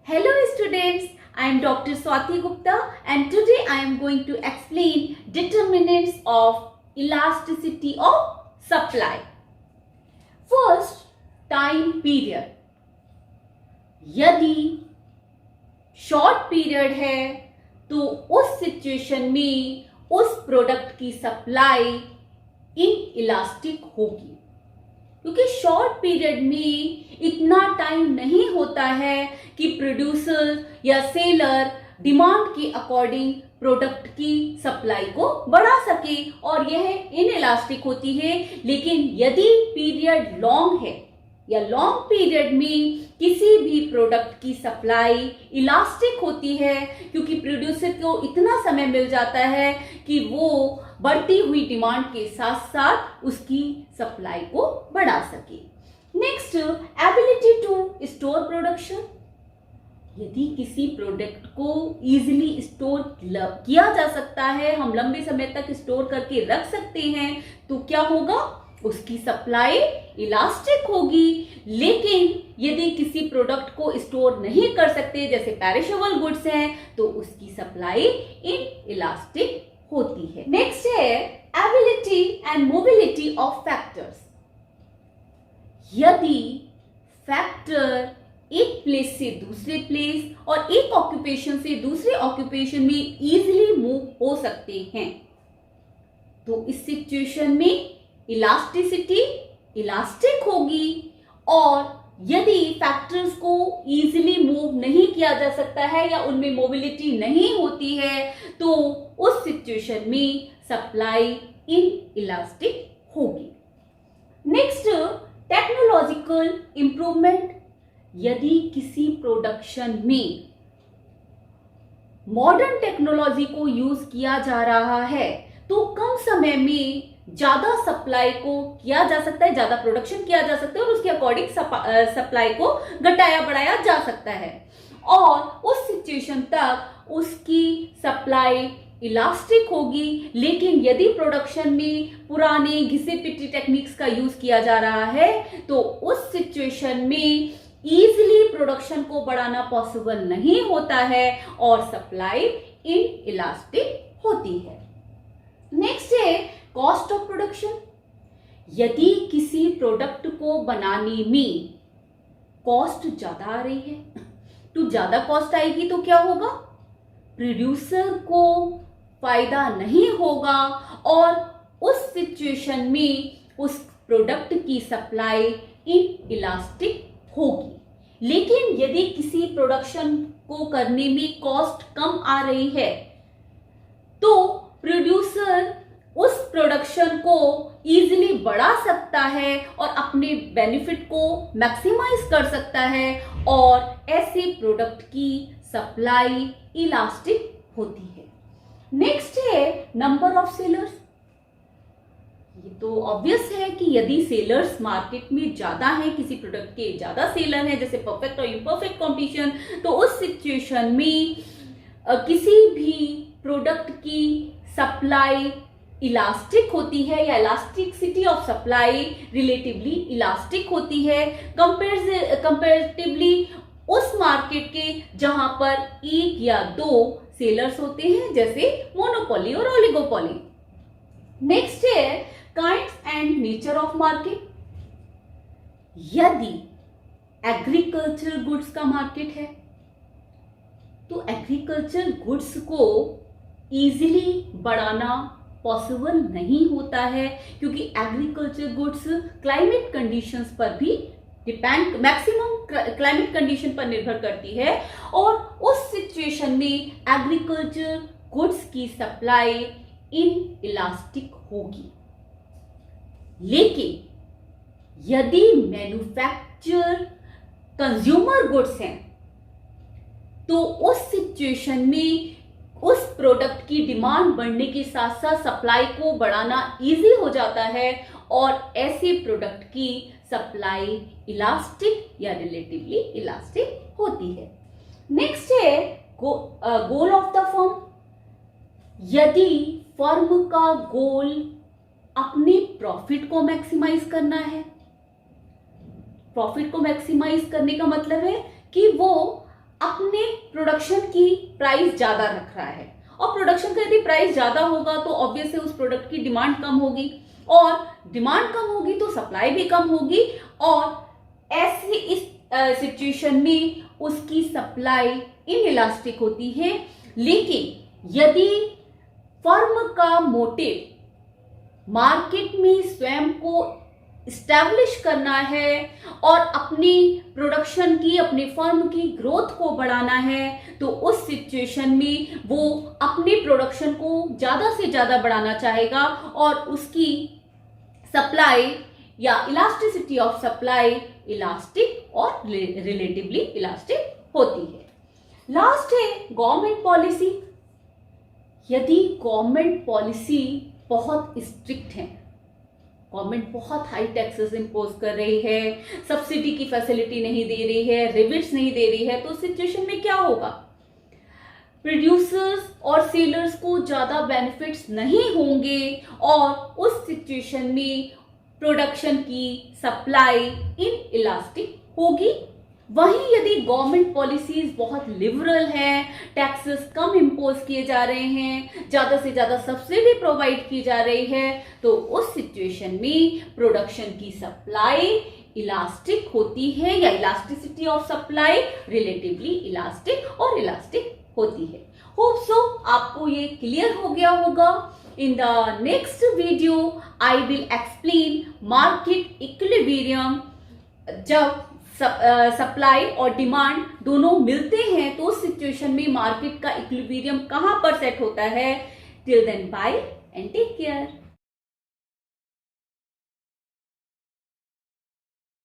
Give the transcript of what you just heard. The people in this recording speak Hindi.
Hello students, I am Dr. Swati Gupta and today I am going to explain determinants of elasticity of supply. First, time period. यदि शॉर्ट पीरियड है तो उस सिचुएशन में उस प्रोडक्ट की सप्लाई इनइलास्टिक होगी, क्योंकि शॉर्ट पीरियड में इतना टाइम नहीं होता है कि प्रोड्यूसर या सेलर डिमांड के अकॉर्डिंग प्रोडक्ट की सप्लाई को बढ़ा सके और यह इनइलास्टिक होती है। लेकिन यदि पीरियड लॉन्ग है या लॉन्ग पीरियड में किसी भी प्रोडक्ट की सप्लाई इलास्टिक होती है, क्योंकि प्रोड्यूसर को इतना समय मिल जाता है कि वो बढ़ती हुई डिमांड के साथ साथ उसकी सप्लाई को बढ़ा सके। Next, ability to store production. यदि किसी प्रोडक्ट को इजीली स्टोर किया जा सकता है, हम लंबे समय तक स्टोर करके रख सकते हैं, तो क्या होगा, उसकी सप्लाई इलास्टिक होगी। लेकिन यदि किसी प्रोडक्ट को स्टोर नहीं कर सकते, जैसे पेरिशेबल गुड्स हैं, तो उसकी सप्लाई इनइलास्टिक होती है। नेक्स्ट है ability and mobility of factors. यदि फैक्टर एक प्लेस से दूसरे प्लेस और एक ऑक्यूपेशन से दूसरे ऑक्यूपेशन में इजीली मूव हो सकते हैं, तो इस सिचुएशन में इलास्टिसिटी इलास्टिक होगी। और यदि फैक्टर्स को इजीली मूव नहीं किया जा सकता है या उनमें मोबिलिटी नहीं होती है, तो उस सिचुएशन में सप्लाई इनइलास्टिक होगी। Next, technological improvement. यदि किसी प्रोडक्शन में मॉडर्न टेक्नोलॉजी को यूज किया जा रहा है, तो कम समय में ज्यादा सप्लाई को किया जा सकता है, ज्यादा प्रोडक्शन किया जा सकता है और उसके अकॉर्डिंग सप्लाई को घटाया बढ़ाया जा सकता है और उस सिचुएशन तक उसकी सप्लाई इलास्टिक होगी। लेकिन यदि प्रोडक्शन में पुराने घिसे पिटी टेक्निक्स का यूज किया जा रहा है, तो उस सिचुएशन में इजीली प्रोडक्शन को बढ़ाना पॉसिबल नहीं होता है और सप्लाई इनइलास्टिक होती है। नेक्स्ट है कॉस्ट ऑफ प्रोडक्शन। यदि किसी प्रोडक्ट को बनाने में कॉस्ट ज्यादा आ रही है, तो ज्यादा कॉस्ट आएगी तो क्या होगा, प्रोड्यूसर को फायदा नहीं होगा और उस सिचुएशन में उस प्रोडक्ट की सप्लाई इनइलास्टिक होगी। लेकिन यदि किसी प्रोडक्शन को करने में कॉस्ट कम आ रही है, तो प्रोड्यूसर उस प्रोडक्शन को इजीली बढ़ा सकता है और अपने बेनिफिट को मैक्सिमाइज कर सकता है और ऐसे प्रोडक्ट की सप्लाई इलास्टिक होती है। नेक्स्ट है नंबर ऑफ सेलर्स। ये तो ऑब्वियस है कि यदि सेलर्स मार्केट में ज्यादा हैं, किसी प्रोडक्ट के ज्यादा सेलर हैं, जैसे परफेक्ट और इम्परफेक्ट कंपटीशन, तो उस सिचुएशन में किसी भी प्रोडक्ट की सप्लाई इलास्टिक होती है या elasticity of supply relatively elastic होती है कंपेरेटिवली उस मार्केट के जहां पर एक या दो सेलर्स होते हैं, जैसे मोनोपोली और ओलिगोपोली। नेक्स्ट है kinds and nature of market. यदि एग्रीकल्चर गुड्स का मार्केट है, तो एग्रीकल्चर गुड्स को इजीली बढ़ाना पॉसिबल नहीं होता है, क्योंकि एग्रीकल्चर गुड्स क्लाइमेट कंडीशंस पर भी डिपेंड, मैक्सिमम क्लाइमेट कंडीशन पर निर्भर करती है और उस सिचुएशन में एग्रीकल्चर गुड्स की सप्लाई इनइलास्टिक होगी। लेकिन यदि मैन्युफैक्चर कंज्यूमर गुड्स हैं, तो उस सिचुएशन में उस प्रोडक्ट की डिमांड बढ़ने के साथ साथ सप्लाई को बढ़ाना इजी हो जाता है और ऐसे प्रोडक्ट की सप्लाई इलास्टिक या रिलेटिवली इलास्टिक होती है। नेक्स्ट है गोल ऑफ द फर्म। यदि फर्म का गोल अपने प्रॉफिट को मैक्सिमाइज करना है, प्रॉफिट को मैक्सिमाइज करने का मतलब है कि वो अपने प्रोडक्शन की प्राइस ज्यादा रख रहा है, और प्रोडक्शन का यदि प्राइस ज्यादा होगा तो ऑब्वियसली उस प्रोडक्ट की डिमांड कम होगी, और डिमांड कम होगी तो सप्लाई भी कम होगी, और ऐसे इस सिचुएशन में उसकी सप्लाई इनइलास्टिक होती है। लेकिन यदि फर्म का मोटिव मार्केट में स्वयं को इस्टेब्लिश करना है और अपनी प्रोडक्शन की, अपनी फर्म की ग्रोथ को बढ़ाना है, तो उस सिचुएशन में वो अपनी प्रोडक्शन को ज्यादा से ज्यादा बढ़ाना चाहेगा और उसकी सप्लाई या इलास्टिसिटी ऑफ सप्लाई इलास्टिक और रिलेटिवली इलास्टिक होती है। लास्ट है गवर्नमेंट पॉलिसी। यदि गवर्नमेंट पॉलिसी बहुत स्ट्रिक्ट है, गवर्नमेंट बहुत हाई टैक्सेस इंपोज कर रही है, सब्सिडी की फैसिलिटी नहीं दे रही है, रिबेट्स नहीं दे रही है, तो उस सिचुएशन में क्या होगा? प्रोड्यूसर्स और सेलर्स को ज्यादा बेनिफिट्स नहीं होंगे और उस सिचुएशन में प्रोडक्शन की सप्लाई इनइलास्टिक होगी। वहीं यदि गवर्नमेंट पॉलिसीज बहुत लिबरल है, टैक्सेस कम इंपोज किए जा रहे हैं, ज्यादा से ज्यादा सब्सिडी प्रोवाइड की जा रही है, तो उस सिचुएशन में प्रोडक्शन की सप्लाई इलास्टिक होती है या elasticity of supply relatively elastic और इलास्टिक होती है। होप सो आपको ये क्लियर हो गया होगा। In the next video I will explain market equilibrium. जब सप्लाई और डिमांड दोनों मिलते हैं तो उस सिचुएशन में मार्केट का इक्विलिब्रियम कहां पर सेट होता है। Till then bye and take care.